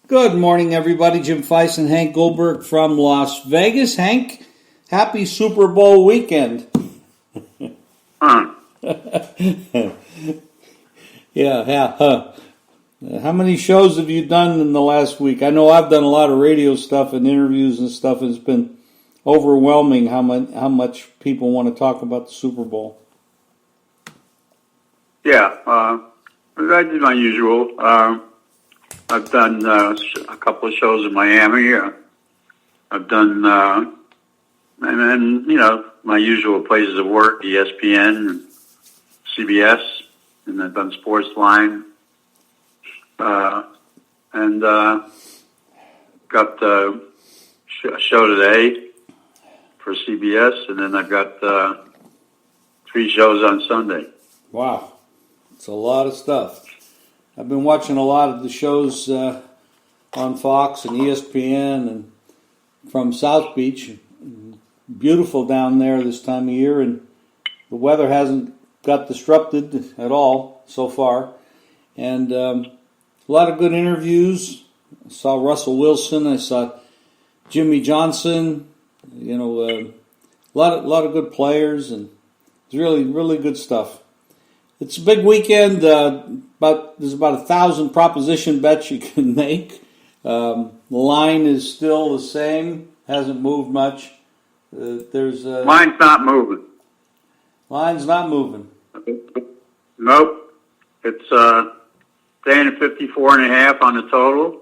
Good morning, everybody. Jim Feist and Hank Goldberg from Las Vegas. Hank, happy Super Bowl weekend. Yeah. How many shows have you done in the last week? I know I've done a lot of radio stuff and interviews and stuff, and it's been overwhelming how much people want to talk about the Super Bowl. Yeah, I did my usual. I've done a couple of shows in Miami. I've done, and then, my usual places of work, ESPN, CBS, and I've done Sportsline. And got a show today for CBS, and then I've got 3 shows on Sunday. Wow. It's a lot of stuff. I've been watching a lot of the shows on Fox and ESPN and from South Beach. Beautiful down there this time of year, and the weather hasn't got disrupted at all so far. And a lot of good interviews. I saw Russell Wilson. I saw Jimmy Johnson. A lot of good players, and it's really, really good stuff. It's a big weekend. There's about 1,000 proposition bets you can make. The line is still the same, hasn't moved much. Line's not moving. Line's not moving. Nope. It's staying at 54.5 on the total.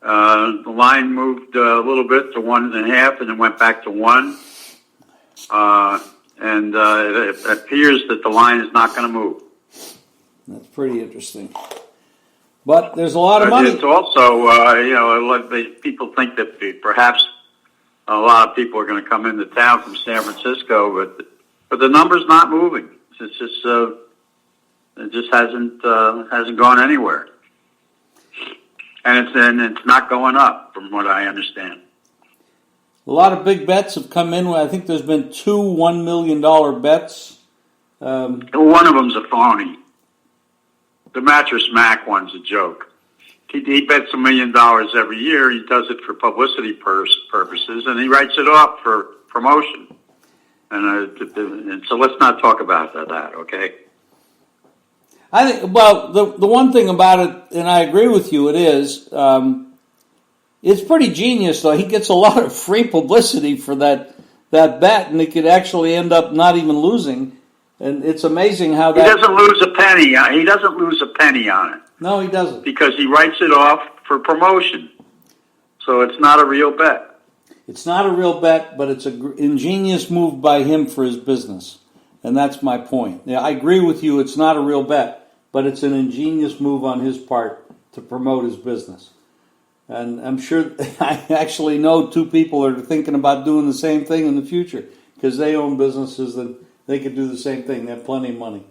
The line moved a little bit to 1.5, and then went back to 1. And it appears that the line is not going to move. That's pretty interesting. But there's a lot of money. It's also, people think that perhaps a lot of people are going to come into town from San Francisco, but the number's not moving. It's just it just hasn't gone anywhere, and it's not going up, from what I understand. A lot of big bets have come in. I think there's been 2 $1 million bets. One of them's a phony. The Mattress Mac one's a joke. He bets $1 million every year. He does it for publicity purposes, and he writes it off for promotion. And so let's not talk about that, okay? I think. Well, the one thing about it, and I agree with you, it is. It's pretty genius, though. He gets a lot of free publicity for that bet, and he could actually end up not even losing. And it's amazing how that... He doesn't lose a penny. He doesn't lose a penny on it. No, he doesn't. Because he writes it off for promotion. So it's not a real bet. It's not a real bet, but it's an ingenious move by him for his business. And that's my point. Yeah, I agree with you. It's not a real bet, but it's an ingenious move on his part to promote his business. And I'm sure I actually know 2 people that are thinking about doing the same thing in the future because they own businesses that they could do the same thing. They have plenty of money.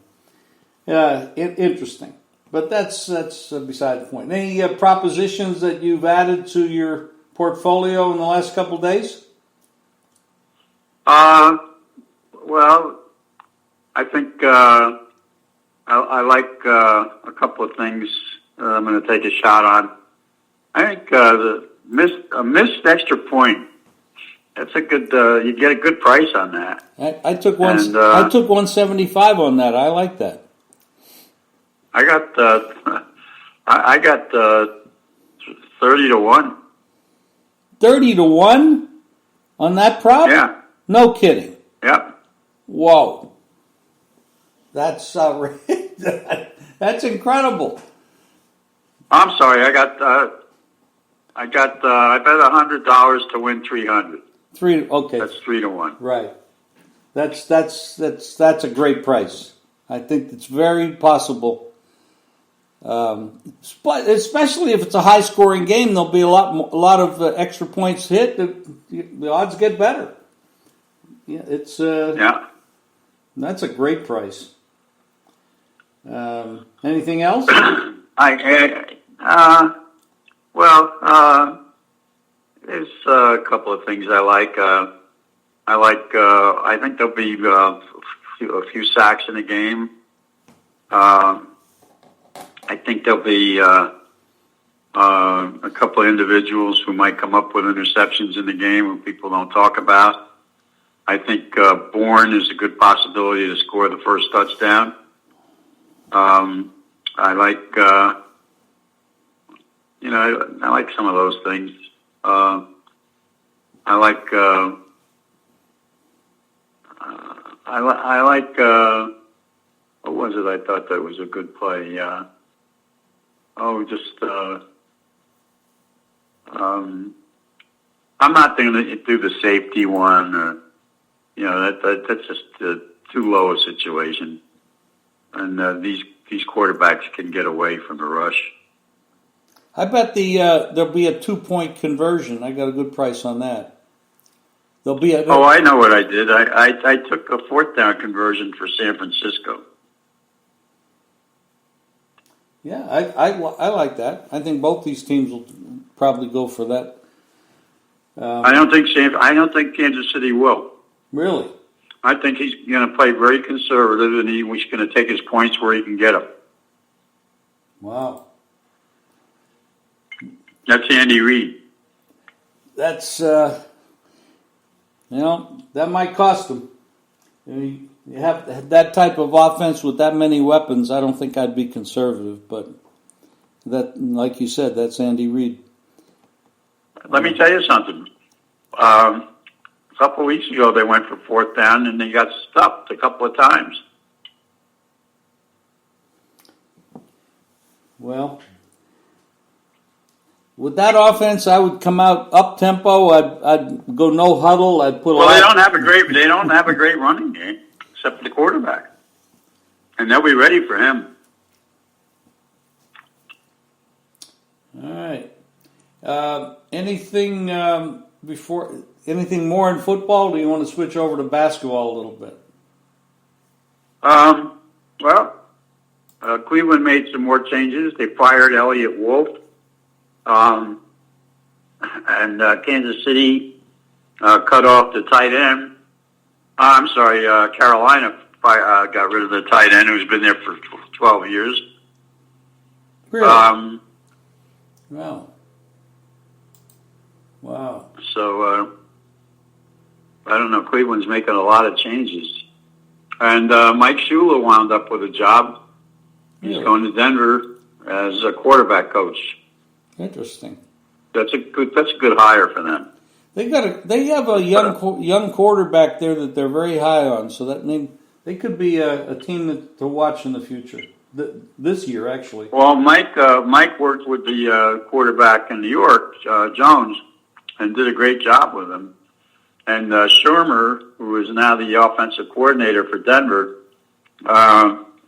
Interesting. But that's beside the point. Any propositions that you've added to your portfolio in the last couple of days? Well, I think I like a couple of things I'm going to take a shot on. I think a missed extra point. That's a good. You get a good price on that. I took one. I took 175 on that. I like that. I got 30 to 1. 30 to 1 on that prop? Yeah. No kidding. Yep. Whoa. That's outrageous. That's incredible. I'm sorry. I bet $100 to win 300. Okay. That's 3 to 1. Right. That's a great price. I think it's very possible. Especially if it's a high scoring game, there'll be a lot of extra points hit. The odds get better. Yeah, that's a great price. Anything else? There's a couple of things I like. I think there'll be a few sacks in the game. I think there'll be a couple of individuals who might come up with interceptions in the game who people don't talk about. I think Bourne is a good possibility to score the first touchdown. I like, I like some of those things. I like what was it? I thought that was a good play. I'm not going to do the safety one, or that's just too low a situation, and these quarterbacks can get away from the rush. I bet there'll be a 2-point conversion. I got a good price on that. There'll be I know what I did. I took a 4th down conversion for San Francisco. Yeah, I like that. I think both these teams will probably go for that. I don't think Kansas City will. Really? I think he's going to play very conservative, and he's going to take his points where he can get them. Wow. That's Andy Reid. That's that might cost him. You have that type of offense with that many weapons. I don't think I'd be conservative, but that, like you said, that's Andy Reid. Let me tell you something. A couple of weeks ago, they went for 4th down, and they got stopped a couple of times. Well, with that offense, I would come out up tempo. I'd go no huddle. I'd put. They don't have a great running game except for the quarterback, and they'll be ready for him. All right. Anything more in football? Or do you want to switch over to basketball a little bit? Cleveland made some more changes. They fired Elliott Wolf. And Kansas City cut off the tight end. Carolina got rid of the tight end who's been there for 12 years. Really? Wow. So, I don't know. Cleveland's making a lot of changes. And Mike Shula wound up with a job. He's going to Denver as a quarterback coach. Interesting. That's a good hire for them. They have a young quarterback there that they're very high on, so that they could be a team to watch in the future. This year, actually. Well, Mike worked with the quarterback in New York, Jones, and did a great job with him. And Shermer, who is now the offensive coordinator for Denver,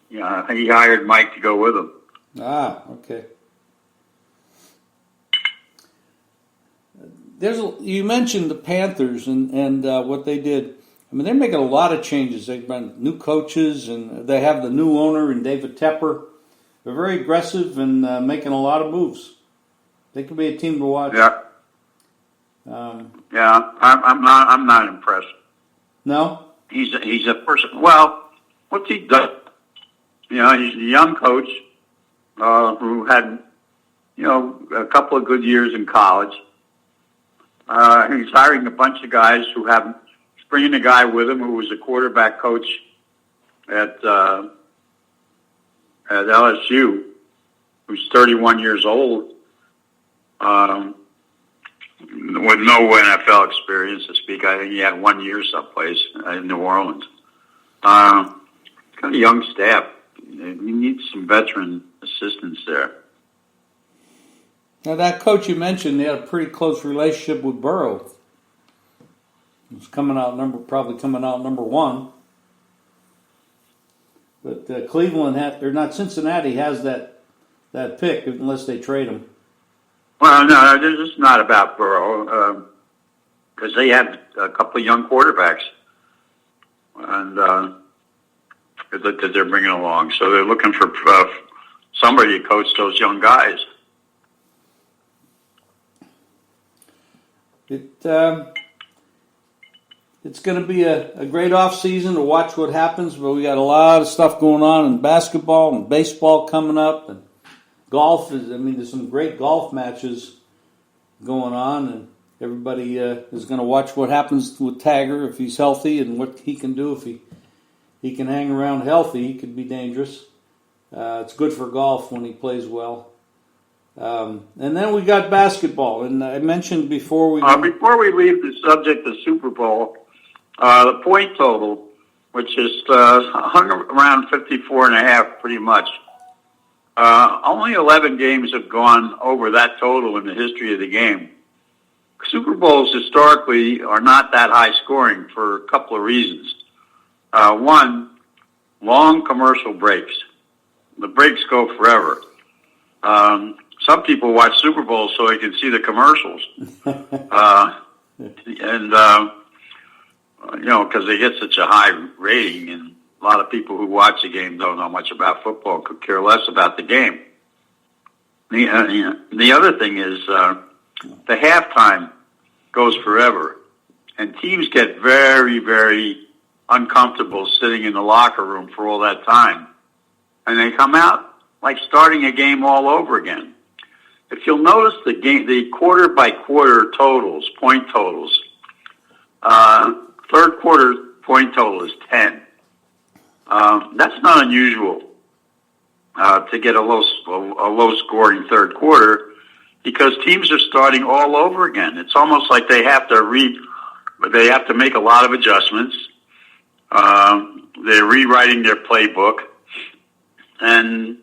he hired Mike to go with him. Ah, okay. You mentioned the Panthers and what they did. I mean, they're making a lot of changes. They've got new coaches, and they have the new owner in David Tepper. They're very aggressive and making a lot of moves. They could be a team to watch. Yeah. I'm not impressed. No? He's a person. Well, what's he done? He's a young coach who had, a couple of good years in college. He's hiring a bunch of guys who have, bringing a guy with him who was a quarterback coach at LSU, who's 31 years old, with no NFL experience to speak. I think he had 1 year someplace in New Orleans. Got a young staff. You need some veteran assistance there. Now, that coach you mentioned, they had a pretty close relationship with Burrow. He's probably coming out number one. But Cincinnati has that pick unless they trade him. Well, no, this is not about Burrow because they have a couple of young quarterbacks, and that they're bringing along. So they're looking for somebody to coach those young guys. It's going to be a great off season to watch what happens, but we got a lot of stuff going on in basketball and baseball coming up, and golf there's some great golf matches going on, and everybody is going to watch what happens with Tiger if he's healthy and what he can do if he can hang around healthy. He could be dangerous. It's good for golf when he plays well. And then we got basketball, and I mentioned before before we leave the subject of Super Bowl, the point total, which is hung around 54.5 pretty much. Only 11 games have gone over that total in the history of the game. Super Bowls historically are not that high scoring for a couple of reasons. One, long commercial breaks. The breaks go forever. Some people watch Super Bowls so they can see the commercials. Because they get such a high rating, and a lot of people who watch the game don't know much about football, could care less about the game. The other thing is the halftime goes forever, and teams get very, very uncomfortable sitting in the locker room for all that time, and they come out like starting a game all over again. If you'll notice the quarter by quarter totals, point totals, third quarter point total is 10. That's not unusual to get a low scoring third quarter, because teams are starting all over again. It's almost like they have to make a lot of adjustments. They're rewriting their playbook, and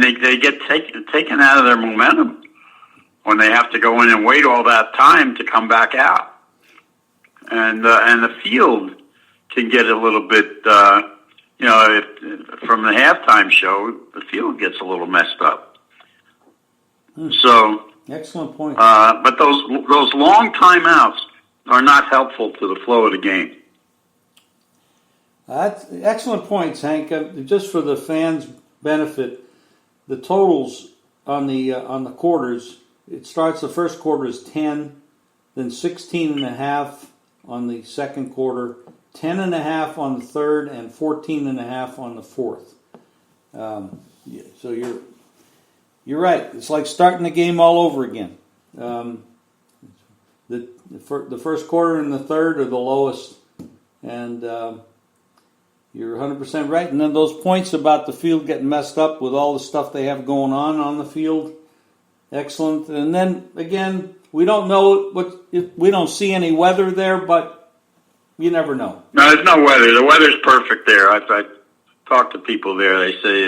they get taken out of their momentum when they have to go in and wait all that time to come back out. And the field can get a little bit, from the halftime show, the field gets a little messed up. So, excellent point. But those long timeouts are not helpful to the flow of the game. That's excellent points, Hank. Just for the fans' benefit, the totals on the quarters, it starts, the first quarter is 10, then 16.5 on the second quarter, 10.5 on the third, and 14.5 on the fourth. So you're right. It's like starting the game all over again. The first quarter and the third are the lowest, and you're 100% right. And then those points about the field getting messed up with all the stuff they have going on the field, excellent. And then again, we don't know we don't see any weather there, but you never know. No, there's no weather. The weather's perfect there. I talked to people there. They say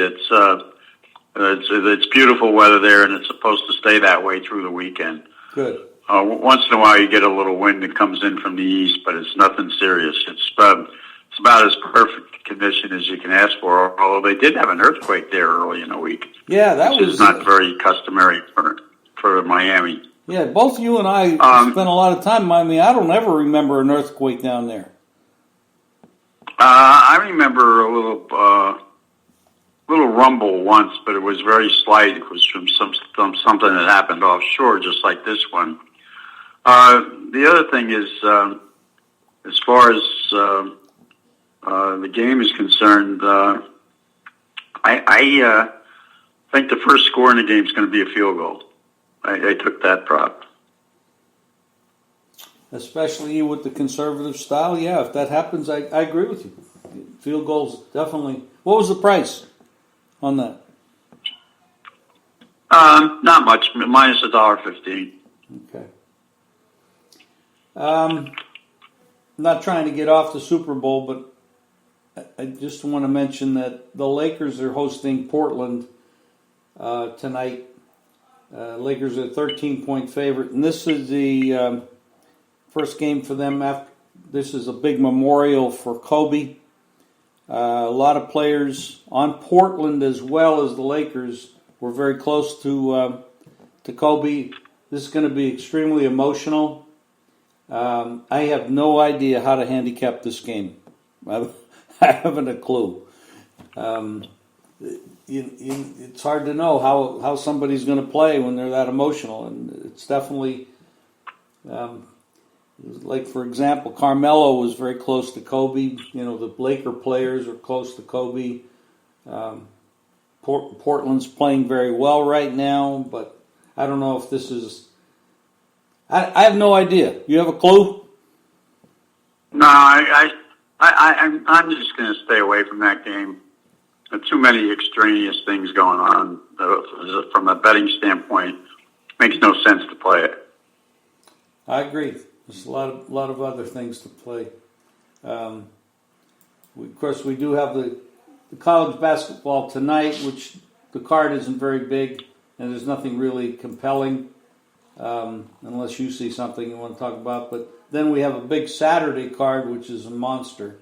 it's beautiful weather there, and it's supposed to stay that way through the weekend. Good. Once in a while, you get a little wind that comes in from the east, but it's nothing serious. It's about as perfect condition as you can ask for. Although they did have an earthquake there early in the week. Yeah, which is not very customary for Miami. Yeah, both you and I spent a lot of time in Miami. I don't ever remember an earthquake down there. I remember a little rumble once, but it was very slight. It was from something that happened offshore, just like this one. The other thing is, as far as the game is concerned, I think the first score in the game is going to be a field goal. I took that prop. Especially with the conservative style, yeah. If that happens, I agree with you. Field goals definitely. What was the price on that? Not much, minus $1.15. Okay. I'm not trying to get off the Super Bowl, but I just want to mention that the Lakers are hosting Portland tonight. Lakers are a 13-point favorite, and this is the first game for them. This is a big memorial for Kobe. A lot of players on Portland as well as the Lakers were very close to Kobe. This is going to be extremely emotional. I have no idea how to handicap this game. I haven't a clue. It's hard to know how somebody's going to play when they're that emotional, and it's definitely like, for example, Carmelo was very close to Kobe. The Laker players are close to Kobe. Portland's playing very well right now, but I don't know if this is. I have no idea. You have a clue? No, I'm just going to stay away from that game. There are too many extraneous things going on from a betting standpoint. It makes no sense to play it. I agree. There's a lot of other things to play. Of course, we do have the college basketball tonight, which the card isn't very big, and there's nothing really compelling, unless you see something you want to talk about. But then we have a big Saturday card, which is a monster,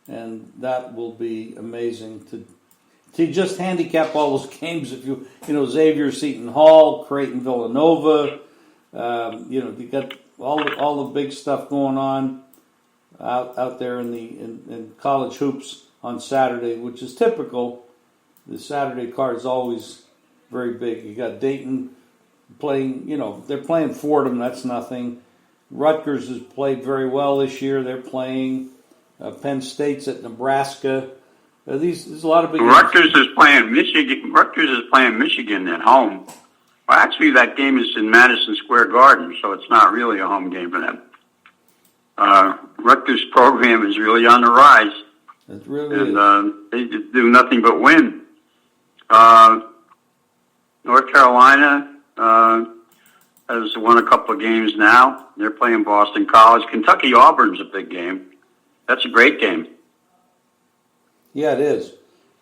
and that will be amazing to just handicap all those games. If you Xavier, Seton Hall, Creighton, Villanova, you got all the big stuff going on out there in college hoops on Saturday, which is typical. The Saturday card is always very big. You got Dayton playing, they're playing Fordham, that's nothing. Rutgers has played very well this year. They're playing. Penn State's at Nebraska. There's a lot of big Rutgers is playing Michigan. Rutgers is playing Michigan at home. Well, actually, that game is in Madison Square Garden, so it's not really a home game for them. Rutgers' program is really on the rise. It really is. They do nothing but win. North Carolina has won a couple of games now. They're playing Boston College. Kentucky-Auburn's a big game. That's a great game. Yeah, it is.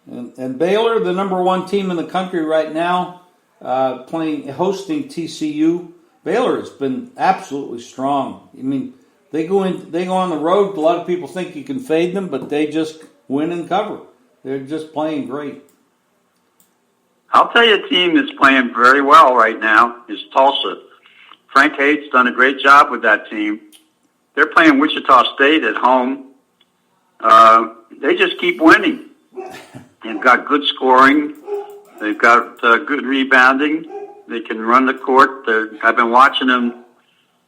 And Baylor, the number one team in the country right now, hosting TCU. Baylor has been absolutely strong. I mean, they go on the road. A lot of people think you can fade them, but they just win and cover. They're just playing great. I'll tell you a team that's playing very well right now is Tulsa. Frank Haight's done a great job with that team. They're playing Wichita State at home. They just keep winning. They've got good scoring. They've got good rebounding. They can run the court. I've been watching them.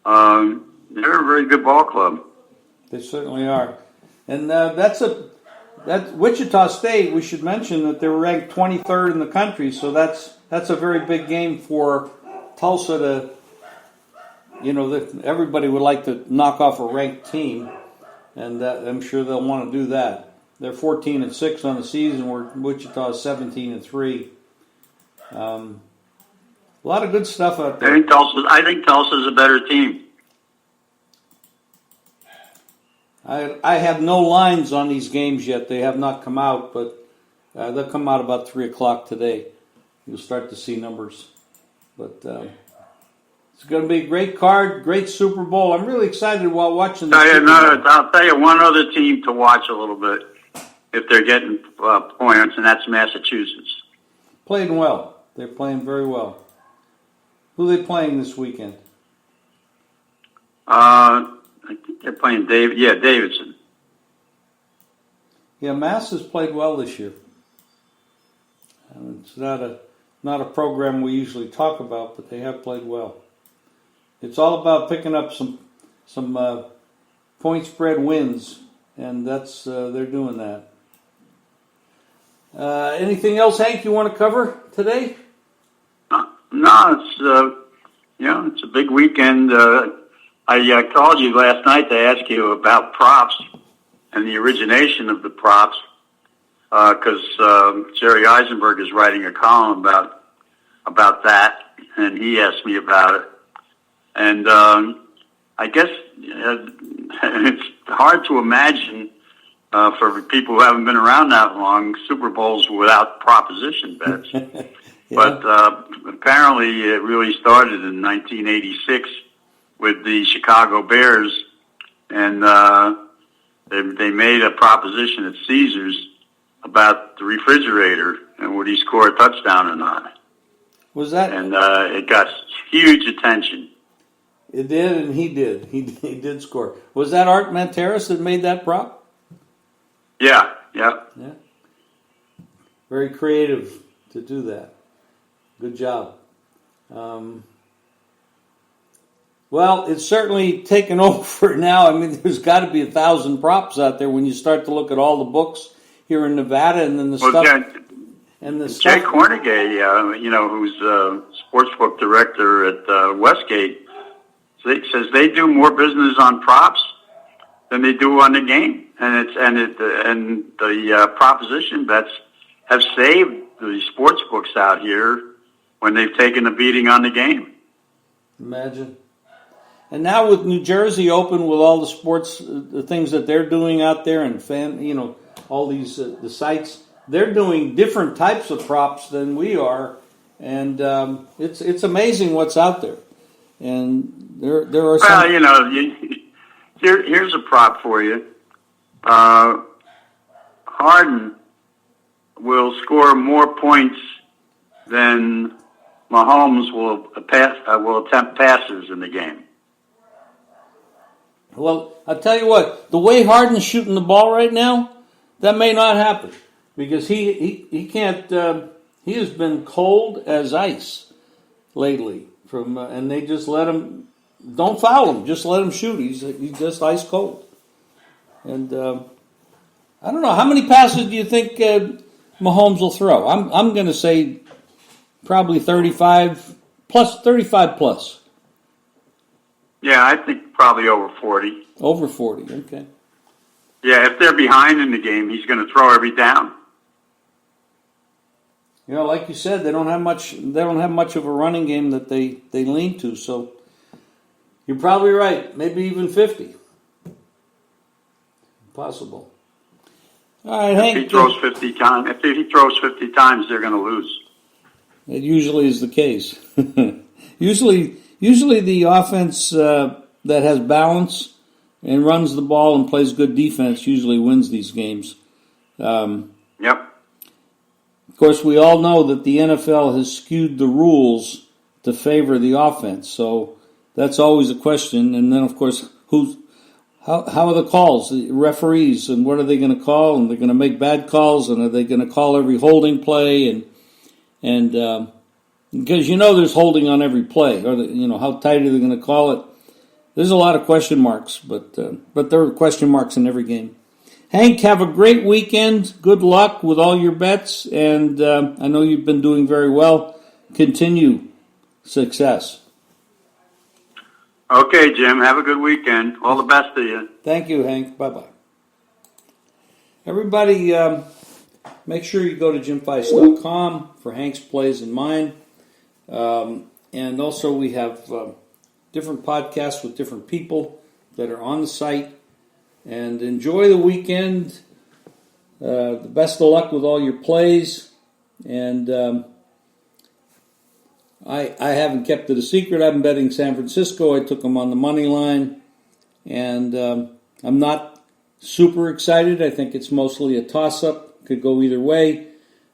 They're a very good ball club. They certainly are. And that's Wichita State. We should mention that they're ranked 23rd in the country, so that's a very big game for Tulsa to. Everybody would like to knock off a ranked team, and I'm sure they'll want to do that. They're 14-6 on the season, where Wichita is 17-3. A lot of good stuff out there. I think Tulsa's a better team. I have no lines on these games yet. They have not come out, but they'll come out about 3 o'clock today. You'll start to see numbers. But it's going to be a great card, great Super Bowl. I'm really excited while watching this. I'll tell you one other team to watch a little bit if they're getting points, and that's Massachusetts. Playing well. They're playing very well. Who are they playing this weekend? I think they're playing Davidson. Yeah, Mass has played well this year. It's not a program we usually talk about, but they have played well. It's all about picking up some point spread wins, and that's they're doing that. Anything else, Hank, you want to cover today? No, it's a big weekend. I called you last night to ask you about props and the origination of the props, because Jerry Eisenberg is writing a column about that, and he asked me about it. And I guess it's hard to imagine for people who haven't been around that long Super Bowls without proposition bets. Yeah. But apparently it really started in 1986 with the Chicago Bears, and they made a proposition at Caesars about the refrigerator and would he score a touchdown or not. Was that? And it got huge attention. It did, and he did. He did score. Was that Art Manteris that made that prop? Yeah. Very creative to do that. Good job. Well, it's certainly taken over now. I mean, there's got to be 1,000 props out there when you start to look at all the books here in Nevada, and then the stuff. And the Jay stuff, Cornegay, who's sportsbook director at Westgate, says they do more business on props than they do on the game, and the proposition bets have saved the sports books out here when they've taken a beating on the game. imagine. And now with New Jersey open, with all the sports, the things that they're doing out there, and all these the sites, they're doing different types of props than we are, and it's amazing what's out there. And there are some. Well, here's a prop for you. Harden will score more points than Mahomes will attempt passes in the game. Well, I'll tell you what, the way Harden's shooting the ball right now, that may not happen, because he can't. He has been cold as ice lately. And they just let him. Don't foul him. Just let him shoot. He's just ice cold. And I don't know, how many passes do you think Mahomes will throw? I'm going to say probably 35 plus. Yeah, I think probably over 40. Over 40, okay. Yeah, if they're behind in the game, he's going to throw every down. Like you said, they don't have much of a running game that they lean to, so you're probably right. Maybe even 50. Possible. All right, Hank. If he throws 50 times, they're going to lose. It usually is the case. Usually the offense that has balance and runs the ball and plays good defense usually wins these games. Yep. Of course, we all know that the NFL has skewed the rules to favor the offense, so that's always a question. And then, of course, how are the calls, the referees, and what are they going to call? And they're going to make bad calls, and are they going to call every holding play? And because there's holding on every play, or how tight are they going to call it? There's a lot of question marks, but there are question marks in every game. Hank, have a great weekend. Good luck with all your bets, and I know you've been doing very well. Continue success. Okay, Jim. Have a good weekend. All the best to you. Thank you, Hank. Bye-bye. Everybody, make sure you go to jimfeist.com for Hank's plays and mine. And also we have different podcasts with different people that are on the site. And enjoy the weekend. The best of luck with all your plays. And I haven't kept it a secret. I'm betting San Francisco. I took them on the money line. And I'm not super excited. I think it's mostly a toss-up. Could go either way.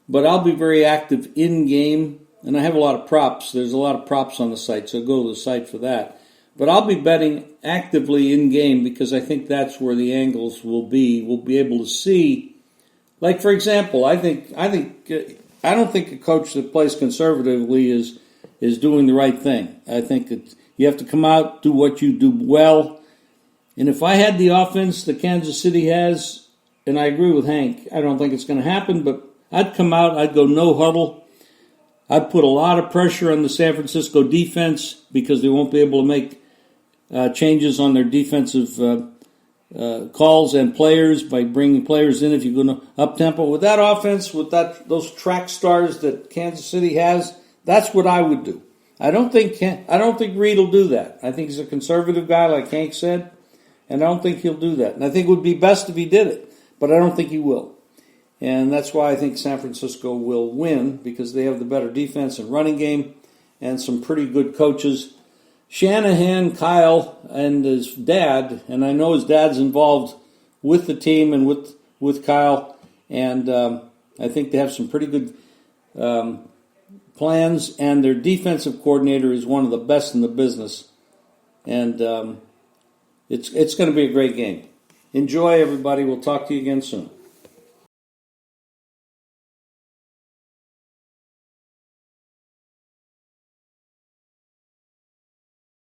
But I'll be very active in-game. And I have a lot of props. There's a lot of props on the site, so go to the site for that. But I'll be betting actively in-game because I think that's where the angles will be. We'll be able to see. Like, for example, I don't think a coach that plays conservatively is doing the right thing. I think that you have to come out, do what you do well. And if I had the offense that Kansas City has, and I agree with Hank, I don't think it's going to happen, but I'd come out, I'd go no huddle. I'd put a lot of pressure on the San Francisco defense because they won't be able to make changes on their defensive calls and players by bringing players in if you're going to up-tempo. With that offense, with those track stars that Kansas City has, that's what I would do. I don't think Reed will do that. I think he's a conservative guy, like Hank said, and I don't think he'll do that. And I think it would be best if he did it, but I don't think he will. And that's why I think San Francisco will win, because they have the better defense and running game and some pretty good coaches. Shanahan, Kyle, and his dad, and I know his dad's involved with the team and with Kyle, and I think they have some pretty good plans, and their defensive coordinator is one of the best in the business. And it's going to be a great game. Enjoy, everybody. We'll talk to you again soon.